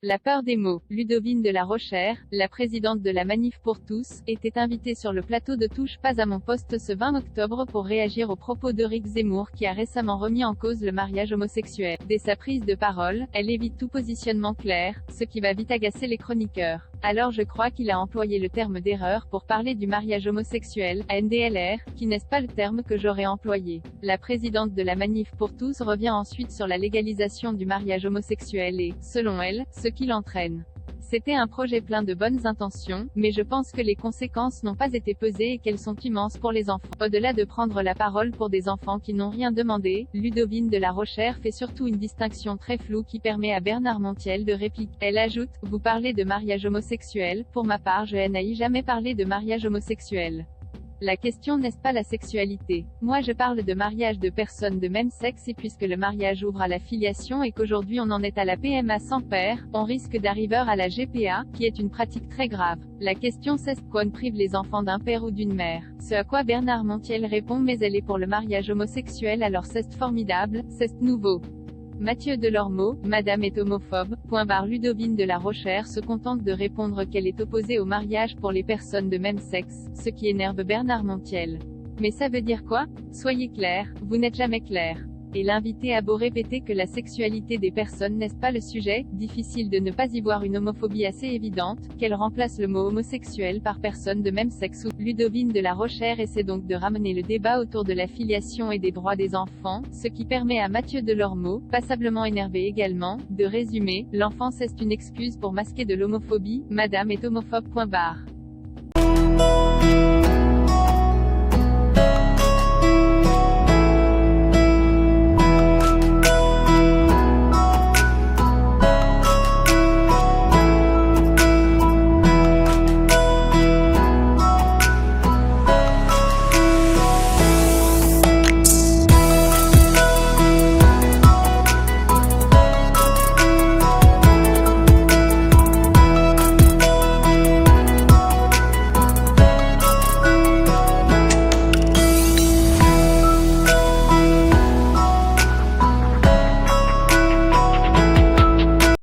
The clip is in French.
La peur des mots. Ludovine de la Rochère, la présidente de la Manif pour tous, était invitée sur le plateau de Touche pas à mon poste ce 20 octobre pour réagir aux propos d'Éric Zemmour qui a récemment remis en cause le mariage homosexuel. Dès sa prise de parole, elle évite tout positionnement clair, ce qui va vite agacer les chroniqueurs. Alors je crois qu'il a employé le terme d'erreur pour parler du mariage homosexuel, ANDLR, qui n'est pas le terme que j'aurais employé. La présidente de la Manif pour tous revient ensuite sur la légalisation du mariage homosexuel et, selon elle, ce qu'il entraîne. C'était un projet plein de bonnes intentions, mais je pense que les conséquences n'ont pas été pesées et qu'elles sont immenses pour les enfants. Au-delà de prendre la parole pour des enfants qui n'ont rien demandé, Ludovine de la Rochère fait surtout une distinction très floue qui permet à Bernard Montiel de répliquer. Elle ajoute, vous parlez de mariage homosexuel, pour ma part je n'ai jamais parlé de mariage homosexuel. La question n'est pas la sexualité. Moi je parle de mariage de personnes de même sexe et puisque le mariage ouvre à la filiation et qu'aujourd'hui on en est à la PMA sans père, on risque d'arriver à la GPA, qui est une pratique très grave. La question c'est quoi on prive les enfants d'un père ou d'une mère. Ce à quoi Bernard Montiel répond mais elle est pour le mariage homosexuel alors c'est formidable, c'est nouveau. Mathieu Delormeau, Madame est homophobe. Ludovine de la Rochère se contente de répondre qu'elle est opposée au mariage pour les personnes de même sexe, ce qui énerve Bernard Montiel. Mais ça veut dire quoi? Soyez clair, vous n'êtes jamais clair. Et l'invité a beau répéter que la sexualité des personnes n'est pas le sujet, difficile de ne pas y voir une homophobie assez évidente, qu'elle remplace le mot homosexuel par personne de même sexe ou. Ludovine de la Rochère essaie donc de ramener le débat autour de la filiation et des droits des enfants, ce qui permet à Mathieu Delormeau, passablement énervé également, de résumer, l'enfance est une excuse pour masquer de l'homophobie, Madame est homophobe.